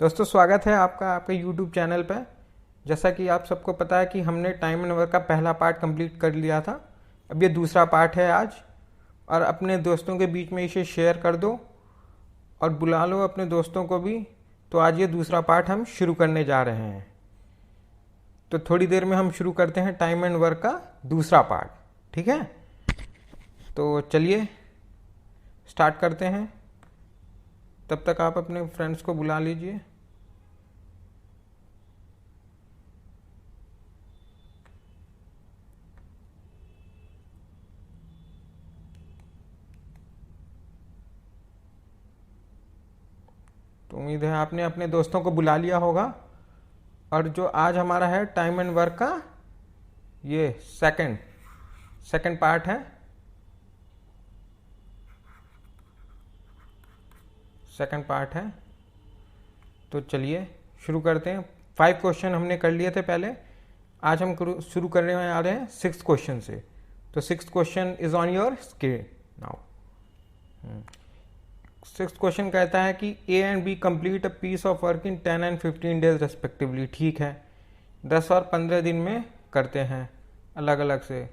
दोस्तों स्वागत है आपका आपके YouTube चैनल पर। जैसा कि आप सबको पता है कि हमने टाइम एंड वर्क का पहला पार्ट कंप्लीट कर लिया था। अब ये दूसरा पार्ट है आज, और अपने दोस्तों के बीच में इसे शेयर कर दो और बुला लो अपने दोस्तों को भी। तो आज ये दूसरा पार्ट हम शुरू करने जा रहे हैं। तो थोड़ी देर में हम शुरू करते हैं टाइम एंड वर्क का दूसरा पार्ट, ठीक है? तो चलिए स्टार्ट करते हैं। तब तक आप अपने फ्रेंड्स को बुला लीजिए। तो उम्मीद है आपने अपने दोस्तों को बुला लिया होगा। और जो आज हमारा है टाइम एंड वर्क का ये सेकंड पार्ट है। सेकंड पार्ट है। तो चलिए शुरू करते हैं। 5 क्वेश्चन हमने कर लिए थे पहले। आज हम शुरू करने में आ रहे हैं 6th क्वेश्चन से। तो 6th question is on your screen now. 6th question कहता है कि A and B complete a piece of work in 10 and 15 days respectively. ठीक है, 10 और 15 दिन में करते हैं अलग अलग से,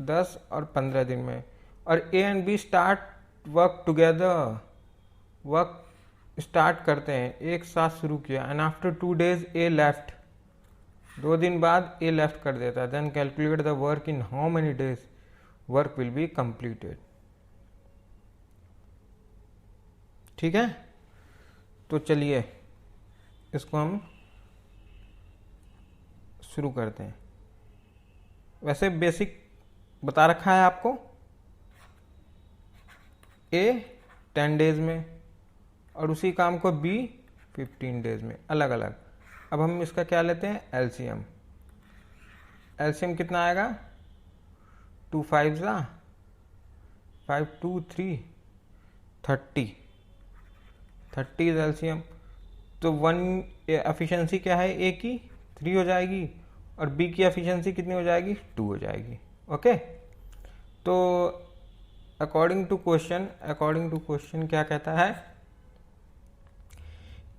10 और 15 दिन में। और A and B start work together, work start करते हैं, एक साथ शुरू किया। And after 2 days A left, 2 दिन बाद ए लेफ्ट कर देता है। Then calculate the work in how many days work will be completed. ठीक है, तो चलिए इसको हम शुरू करते हैं। वैसे बेसिक बता रखा है आपको, ए 10 डेज में और उसी काम को बी 15 डेज में, अलग अलग। अब हम इसका क्या लेते हैं, एलसीएम। एलसीएम कितना आएगा, 2 5 5 2 3 30 इज एलसीएम। तो 1 एफिशिएंसी क्या है, ए की 3 हो जाएगी और बी की एफिशिएंसी कितनी हो जाएगी, 2 हो जाएगी। ओके, तो अकॉर्डिंग टू क्वेश्चन क्या कहता है,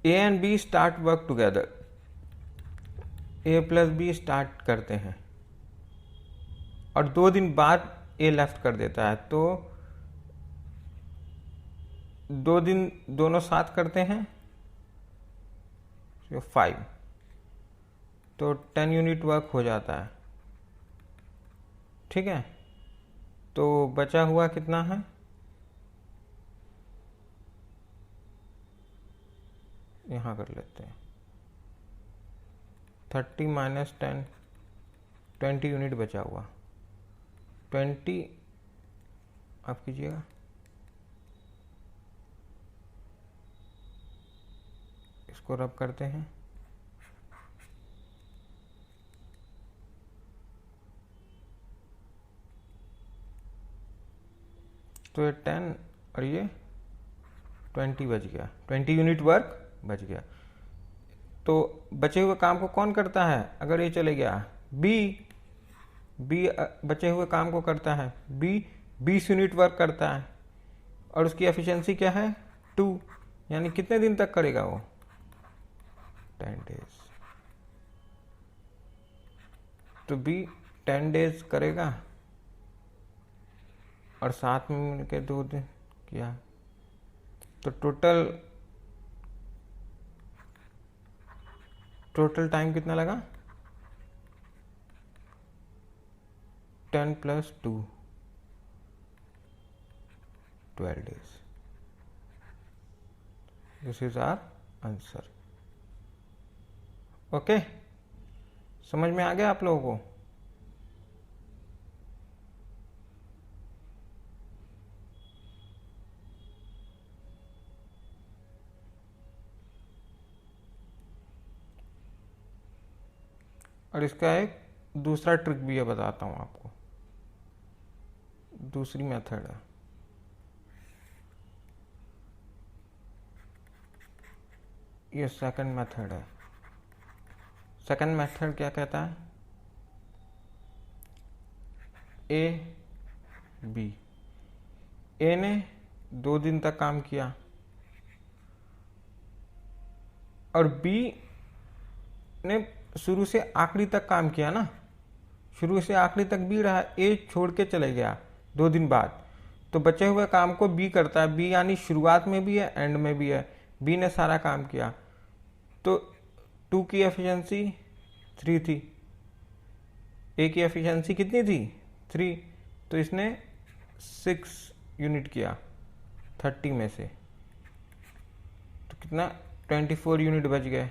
A and B start work together. A plus B start करते हैं और 2 दिन बाद ए लेफ्ट कर देता है। तो 2 दिन दोनों साथ करते हैं, 5। तो 10 यूनिट वर्क हो जाता है। ठीक है, तो बचा हुआ कितना है, यहाँ कर लेते हैं 30 माइनस 10, 20 यूनिट बचा हुआ। 20 आप कीजिएगा, इसको रब करते हैं। तो ये 10 और ये 20 बच गया, 20 यूनिट वर्क बच गया। तो बचे हुए काम को कौन करता है, अगर ये चले गया बी बचे हुए काम को करता है बी, 20 यूनिट वर्क करता है और उसकी एफिशिएंसी क्या है, 2। यानी कितने दिन तक करेगा वो, 10 डेज। तो बी 10 डेज करेगा और साथ में मिलकर 2 दिन किया। तो टोटल टाइम कितना लगा, 10 + 2 12 days. This is our answer. Okay, समझ में आ गया आप लोगों को? और इसका एक दूसरा ट्रिक भी है, बताता हूं आपको। दूसरी मेथड है, ये सेकंड मेथड है। सेकंड मेथड क्या कहता है, बी, ए ने 2 दिन तक काम किया और बी ने शुरू से आखिरी तक काम किया ना, शुरू से आखिरी तक बी रहा, ए छोड़ के चले गया 2 दिन बाद, तो बचे हुए काम को बी करता है। बी यानी शुरुआत में भी है एंड में भी है, बी ने सारा काम किया। तो 2 की एफिशिएंसी 3 थी, ए की एफिशिएंसी कितनी थी 3, तो इसने 6 यूनिट किया 30 में से, तो कितना 24 यूनिट बच गए।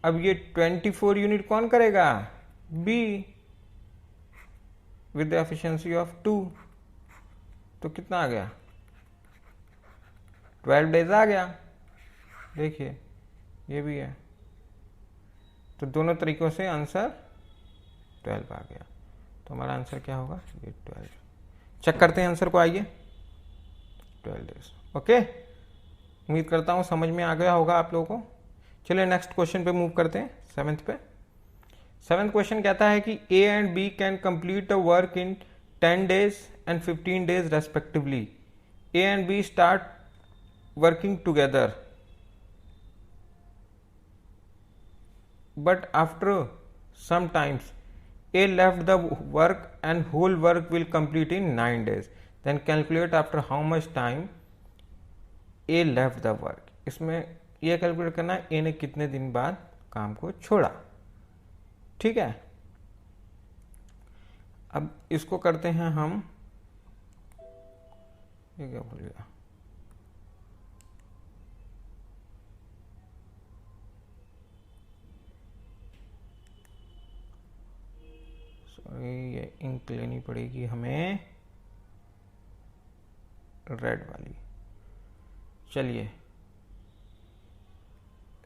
अब ये 24 यूनिट कौन करेगा, B, with the efficiency of 2, तो कितना आ गया 12 डेज आ गया। देखिए ये भी है, तो दोनों तरीकों से आंसर 12 आ गया। तो हमारा आंसर क्या होगा, ये 12। चेक करते हैं आंसर को, आइए 12 डेज। ओके, उम्मीद करता हूँ समझ में आ गया होगा आप लोगों को। चलिए नेक्स्ट क्वेश्चन पे मूव करते हैं, 7th पे। 7th क्वेश्चन कहता है कि A and B can complete a work in 10 days and 15 days respectively. A and B start working together, but after some times A left the work and whole work will complete in 9 days. Then calculate after how much time A left the work. इसमें यह calculate करना है A ने कितने दिन बाद काम को छोड़ा। ठीक है, अब इसको करते हैं हम, ये क्या भूल गया, ये इंक लेनी पड़ेगी हमें रेड वाली। चलिए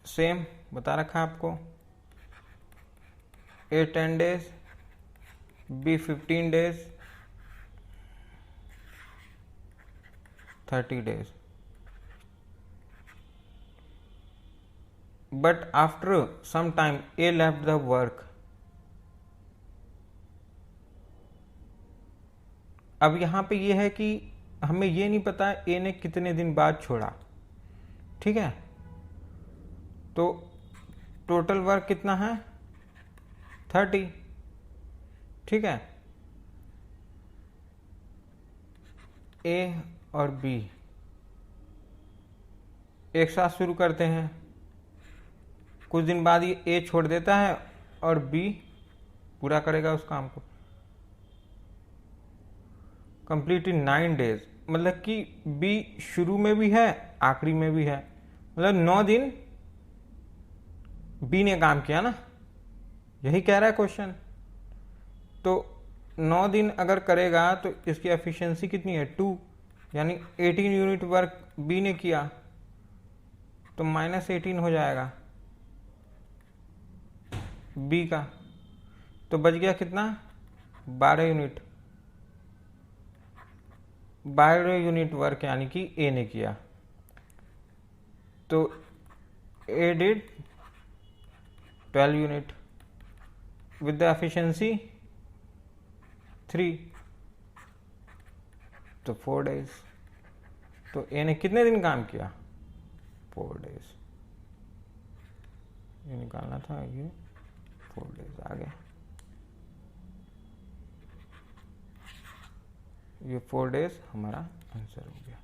सेम बता रखा आपको, A 10 days, B 15 days, 30 days. But after some time A left the work. अब यहां पे ये है कि हमें ये नहीं पता ए ने कितने दिन बाद छोड़ा। ठीक है, तो टोटल वर्क कितना है 30। ठीक है, ए और बी एक साथ शुरू करते हैं, कुछ दिन बाद ये ए छोड़ देता है और बी पूरा करेगा उस काम को। कंप्लीट इन 9 डेज, मतलब कि बी शुरू में भी है आखिरी में भी है, मतलब 9 दिन बी ने काम किया ना, यही कह रहा है क्वेश्चन। तो 9 दिन अगर करेगा तो इसकी एफिशिएंसी कितनी है 2, यानी 18 यूनिट वर्क बी ने किया, तो -18 हो जाएगा बी का, तो बच गया कितना 12 यूनिट। 12 यूनिट वर्क यानी कि ए ने किया, तो A did 12 unit with the efficiency 3, तो 4 डेज। तो ए ने कितने दिन काम किया 4 डेज, ये निकालना था, ये 4 डेज आ गया, ये 4 डेज हमारा आंसर हो गया।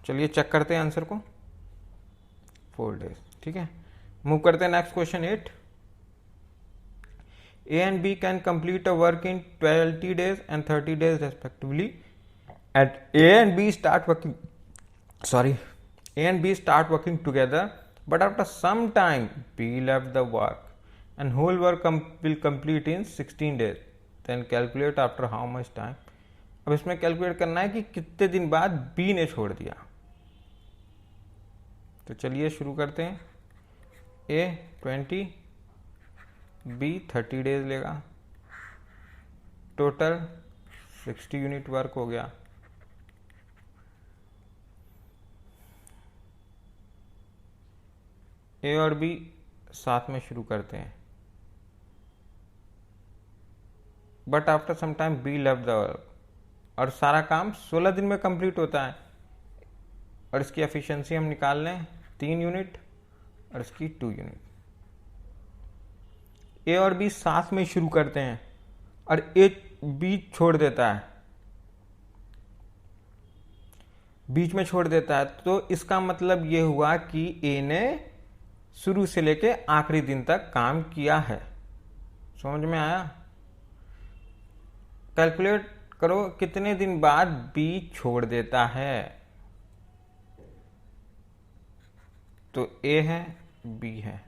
चलिए चेक करते हैं आंसर को, 4 डेज। ठीक है, मूव करते हैं next question 8। A and B can complete a work in 20 days and 30 days respectively at A and B start working, A and B start working together, but after some time B left the work and whole work will complete in 16 days. Then calculate after how much time. अब इसमें calculate करना है कि कितने दिन बाद B ने छोड़ दिया। तो चलिए शुरू करते हैं, ए 20, बी 30 डेज लेगा, टोटल 60 यूनिट वर्क हो गया। ए और बी साथ में शुरू करते हैं, but after some time B left the work, और सारा काम 16 दिन में कंप्लीट होता है, और इसकी एफिशिएंसी हम निकाल लें 3 यूनिट और इसकी 2 यूनिट। ए और बी साथ में शुरू करते हैं और ए बीच छोड़ देता है, बीच में छोड़ देता है, तो इसका मतलब ये हुआ कि ए ने शुरू से लेके आखिरी दिन तक काम किया है। समझ में आया? कैलकुलेट करो कितने दिन बाद बी छोड़ देता है। तो ए है, बी है,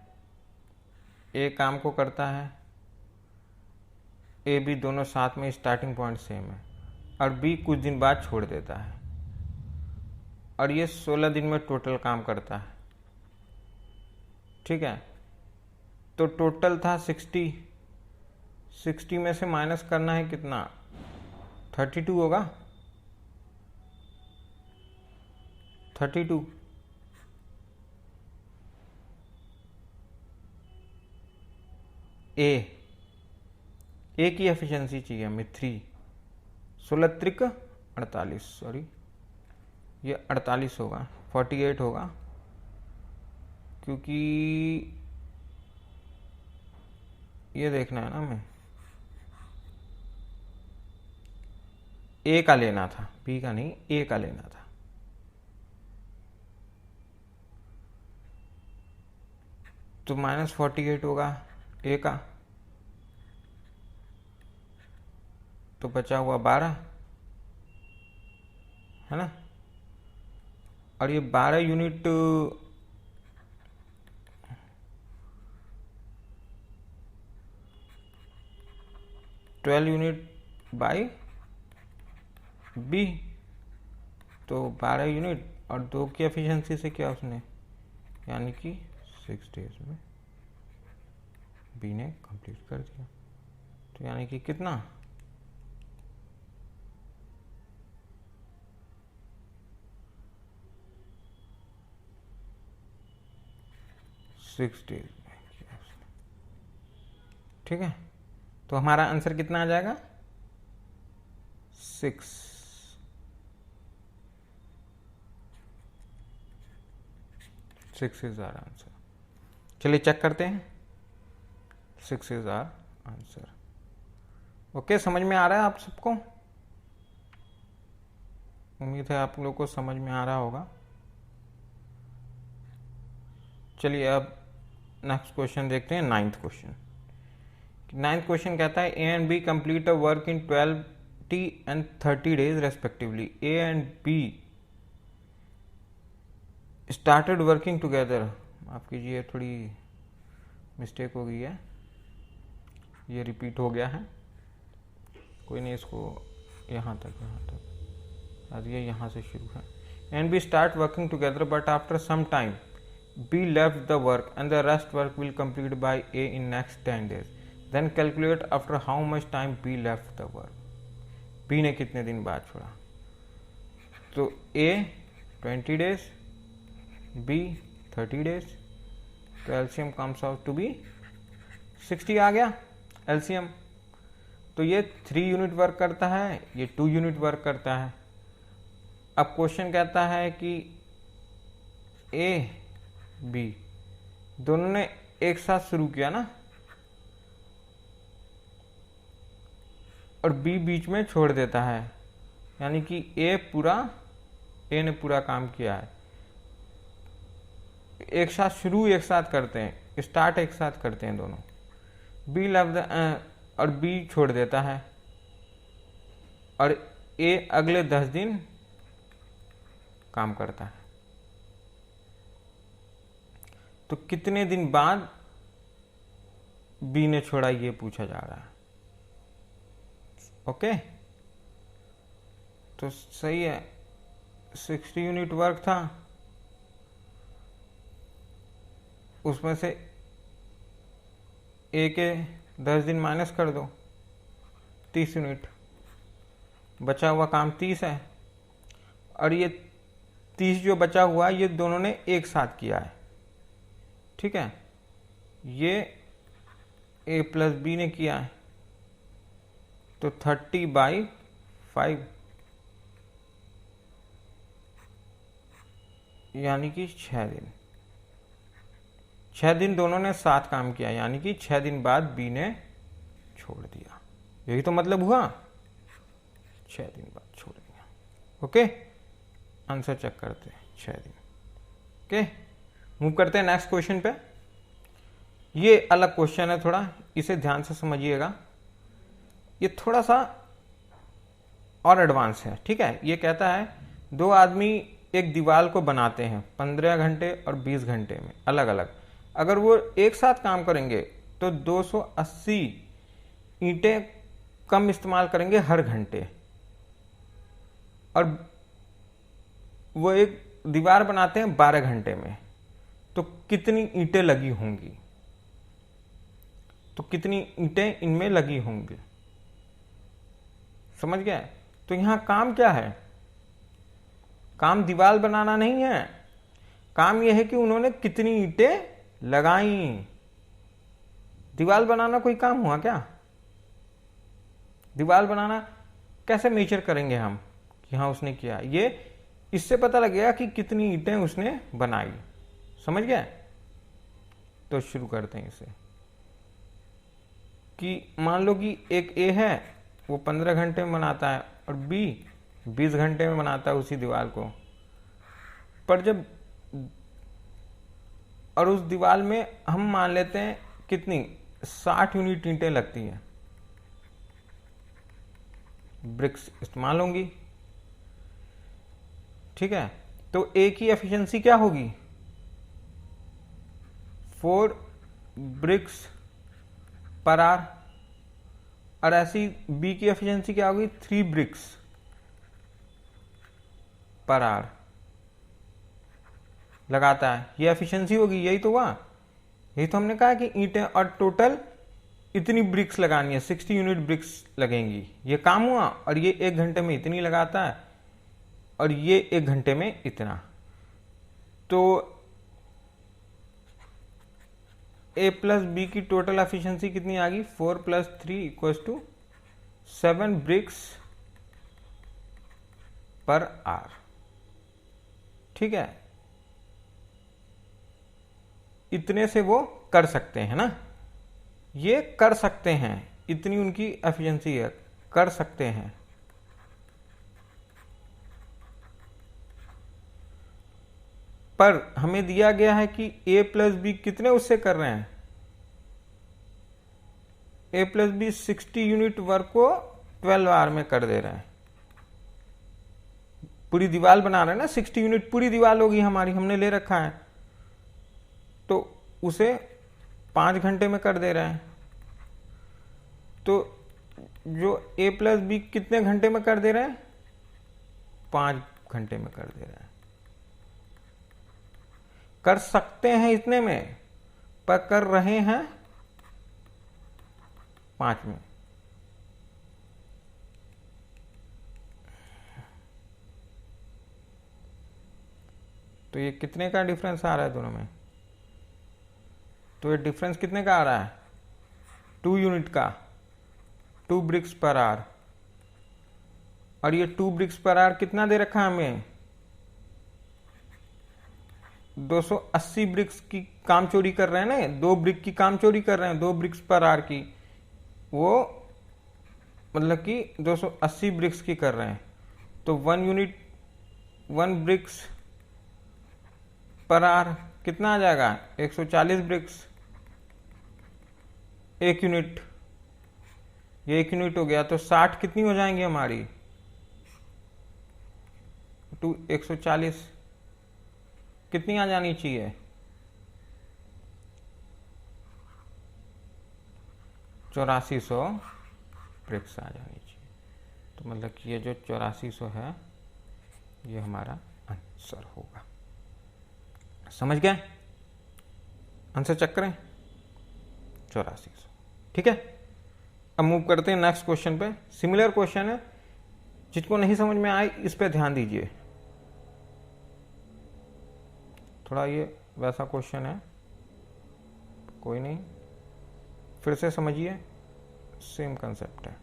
ए काम को करता है, ए बी दोनों साथ में स्टार्टिंग पॉइंट सेम है, और बी कुछ दिन बाद छोड़ देता है, और ये 16 दिन में टोटल काम करता है। ठीक है, तो टोटल था 60 में से माइनस करना है कितना, 32 होगा, 32। ए की एफिशिएंसी चाहिए हमें 3, 16 त्रिक 48, सॉरी ये 48 होगा, 48 होगा, क्योंकि ये देखना है ना हमें, ए का लेना था, बी का नहीं, ए का लेना था। तो -48 होगा ए का, तो बचा हुआ 12 है ना, और ये 12 unit twelve unit by B, तो 12 यूनिट और 2 की एफिशिएंसी से क्या उसने, यानी कि 6 डेज में बी ने कंप्लीट कर दिया। तो यानी कि कितना, 6 डेज में किया उसने। ठीक है, तो हमारा आंसर कितना आ जाएगा, 6। Six is our answer. चलिए चेक करते हैं, 6 इज आवर आंसर। ओके, समझ में आ रहा है आप सबको? उम्मीद है आप लोगों को समझ में आ रहा होगा। चलिए अब नेक्स्ट क्वेश्चन देखते हैं, 9th क्वेश्चन। 9th क्वेश्चन कहता है A and B complete a work in 20 and 30 days respectively. A and B started working together. माफ कीजिए, थोड़ी मिस्टेक हो गई है, ये रिपीट हो गया है, कोई नहीं, इसको यहाँ तक आज ये यहाँ से शुरू है। And B start working together but after some time B left the work and the rest work will complete by A in next 10 days। Then calculate after how much time B left the work. B ने कितने दिन बाद छोड़ा, तो A 20 days, B 30 days, तो LCM comes out to be 60 आ गया LCM. तो ये 3 यूनिट वर्क करता है, ये 2 यूनिट वर्क करता है। अब क्वेश्चन कहता है कि ए बी दोनों ने एक साथ शुरू किया ना, और बी बीच में छोड़ देता है, यानी कि ए ने पूरा काम किया है। एक साथ शुरू एक साथ करते हैं, स्टार्ट एक साथ करते हैं दोनों। बी लफ्ज और बी छोड़ देता है, और ए अगले 10 दिन काम करता है। तो कितने दिन बाद बी ने छोड़ा, ये पूछा जा रहा है। ओके, तो सही है, 60 यूनिट वर्क था, उसमें से ए के 10 दिन माइनस कर दो, 30 यूनिट, बचा हुआ काम 30 है, और ये 30 जो बचा हुआ है ये दोनों ने एक साथ किया है। ठीक है, ये ए प्लस बी ने किया है, तो 30/5, यानी कि 6 दिन, 6 दिन दोनों ने साथ काम किया, यानी कि 6 दिन बाद बी ने छोड़ दिया। यही तो मतलब हुआ, 6 दिन बाद छोड़ दिया। ओके, आंसर चेक करते हैं, 6 दिन। ओके, मूव करते हैं नेक्स्ट क्वेश्चन पे। ये अलग क्वेश्चन है थोड़ा, इसे ध्यान से समझिएगा। ये थोड़ा सा और एडवांस है, ठीक है। ये कहता है 2 आदमी एक दीवार को बनाते हैं 15 घंटे और 20 घंटे में अलग अलग। अगर वो एक साथ काम करेंगे तो 280 ईंटें कम इस्तेमाल करेंगे हर घंटे, और वो एक दीवार बनाते हैं 12 घंटे में, तो कितनी ईंटें लगी होंगी? तो कितनी ईंटें इनमें लगी होंगी, समझ गए? तो यहां काम क्या है? काम दीवार बनाना नहीं है, काम यह है कि उन्होंने कितनी ईंटें लगाई। दीवार बनाना कोई काम हुआ क्या? दीवार बनाना कैसे मेजर करेंगे हम कि हाँ उसने किया? ये इससे पता लगेगा कि कितनी ईंटें उसने बनाई, समझ गए? तो शुरू करते हैं इसे। कि मान लो कि एक ए है, वो 15 घंटे में बनाता है, और बी 20 घंटे में बनाता है उसी दीवार को। पर जब और उस दीवार में हम मान लेते हैं कितनी 60 यूनिट ईंटें लगती हैं, ब्रिक्स इस्तेमाल होंगी, ठीक है। तो ए की एफिशिएंसी क्या होगी? 4 ब्रिक्स पर आवर, और ऐसी बी की एफिशिएंसी क्या होगी? 3 ब्रिक्स पर आवर लगाता है, ये एफिशिएंसी होगी। यही तो हुआ, यही तो हमने कहा कि ईंटें और टोटल इतनी ब्रिक्स लगानी है, 60 यूनिट ब्रिक्स लगेंगी। ये काम हुआ, और ये 1 घंटे में इतनी लगाता है, और ये 1 घंटे में इतना। तो ए प्लस बी की टोटल एफिशिएंसी कितनी आ गई? 4 + 3 = 7 ब्रिक्स पर आवर, ठीक है। इतने से वो कर सकते हैं ना, ये कर सकते हैं, इतनी उनकी एफिशिएंसी है, कर सकते हैं। पर हमें दिया गया है कि ए प्लस बी कितने उससे कर रहे हैं? ए प्लस बी 60 यूनिट वर्क को 12 आवर में कर दे रहे हैं। पूरी दीवार बना रहे हैं ना, 60 यूनिट पूरी दीवार होगी हमारी, हमने ले रखा है, तो उसे 5 घंटे में कर दे रहे हैं। तो जो ए प्लस बी कितने घंटे में कर दे रहे हैं? 5 घंटे में कर दे रहे हैं। कर सकते हैं इतने में, पर कर रहे हैं 5 में। तो ये कितने का डिफरेंस आ रहा है दोनों में? तो ये डिफरेंस कितने का आ रहा है? 2 यूनिट का, 2 ब्रिक्स पर आवर। और ये 2 ब्रिक्स पर आवर कितना दे रखा है हमें? 280 ब्रिक्स की काम चोरी कर रहे हैं ना, 2 ब्रिक की काम चोरी कर रहे हैं, 2 ब्रिक्स पर आवर की, वो मतलब कि 280 ब्रिक्स की कर रहे हैं। तो 1 यूनिट 1 ब्रिक्स पर आवर कितना आ जाएगा? 140 ब्रिक्स, 1 यूनिट, ये 1 यूनिट हो गया। तो 60 कितनी हो जाएंगी हमारी? 140 कितनी आ जानी चाहिए? 8400 ब्रिक्स आ जानी चाहिए। तो मतलब कि ये जो 8400 है, ये हमारा आंसर होगा। समझ गए? आंसर चेक करें, 8400, ठीक है। अब मूव करते हैं नेक्स्ट क्वेश्चन पे। सिमिलर क्वेश्चन है, जिसको नहीं समझ में आए इस पे ध्यान दीजिए। थोड़ा ये वैसा क्वेश्चन है, कोई नहीं, फिर से समझिए, सेम कंसेप्ट है।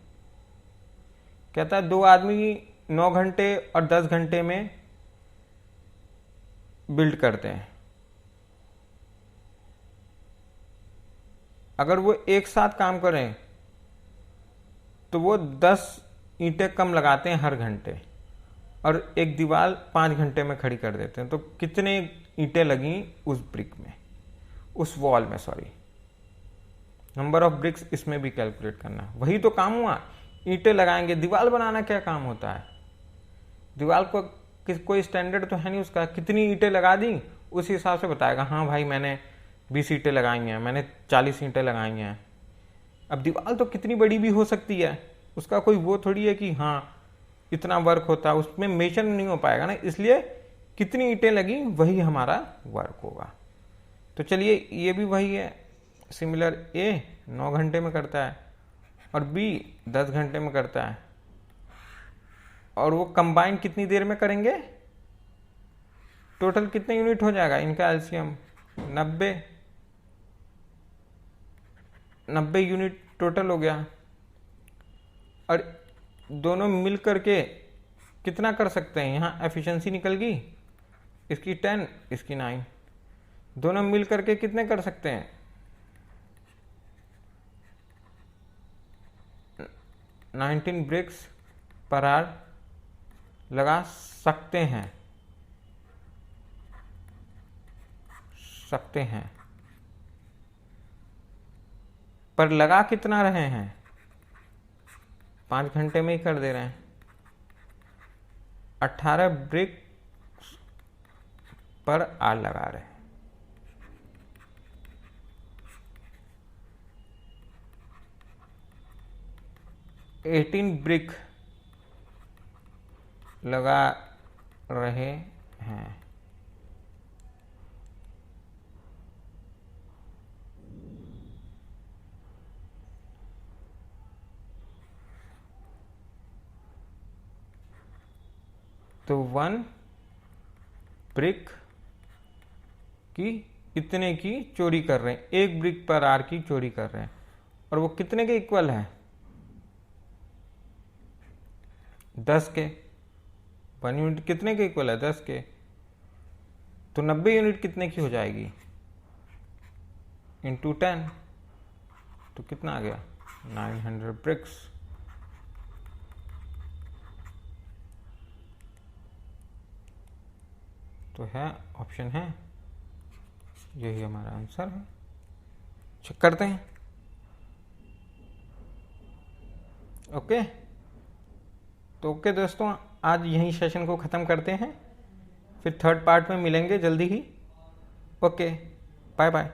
कहता है 2 आदमी 9 घंटे और 10 घंटे में बिल्ड करते हैं, अगर वो एक साथ काम करें तो वो 10 ईंटें कम लगाते हैं हर घंटे, और एक दीवार 5 घंटे में खड़ी कर देते हैं। तो कितने ईंटें लगी उस ब्रिक में, उस वॉल में, सॉरी, नंबर ऑफ ब्रिक्स इसमें भी कैलकुलेट करना। वही तो काम हुआ, ईंटें लगाएंगे। दीवार बनाना क्या काम होता है, दीवार को कोई स्टैंडर्ड तो है नहीं उसका, कितनी ईंटें लगा दी उस हिसाब से बताएगा, हाँ भाई मैंने 20 ईंटें लगाई हैं, मैंने 40 ईंटें लगाई हैं। अब दीवार तो कितनी बड़ी भी हो सकती है, उसका कोई वो थोड़ी है कि हाँ इतना वर्क होता है, उसमें मेजर नहीं हो पाएगा ना, इसलिए कितनी ईंटें लगी वही हमारा वर्क होगा। तो चलिए ये भी वही है, सिमिलर ए 9 घंटे में करता है और बी 10 घंटे में करता है, और वो कंबाइन कितनी देर में करेंगे, टोटल कितने यूनिट हो जाएगा इनका एलसीएम, 90 यूनिट टोटल हो गया। और दोनों मिल करके कितना कर सकते हैं, यहाँ एफिशिएंसी निकल गई, इसकी 10 इसकी 9, दोनों मिल करके कितने कर सकते हैं, 19 ब्रिक्स पर आवर लगा सकते हैं, पर लगा कितना रहे हैं, 5 घंटे में ही कर दे रहे हैं। 18 ब्रिक पर आर लगा रहे हैं। एटीन ब्रिक लगा रहे हैं। तो 1 ब्रिक की इतने की चोरी कर रहे हैं, 1 ब्रिक पर आर की चोरी कर रहे हैं, और वो कितने के इक्वल है, 10 के। 1 यूनिट कितने के इक्वल है, 10 के। तो 90 यूनिट कितने की हो जाएगी, इंटू 10, तो कितना आ गया, 900 ब्रिक्स। तो है, ऑप्शन है, यही हमारा आंसर है। चेक करते हैं। ओके, तो ओके दोस्तों, आज यहीं सेशन को ख़त्म करते हैं, फिर थर्ड पार्ट में मिलेंगे जल्दी ही। Okay, bye bye.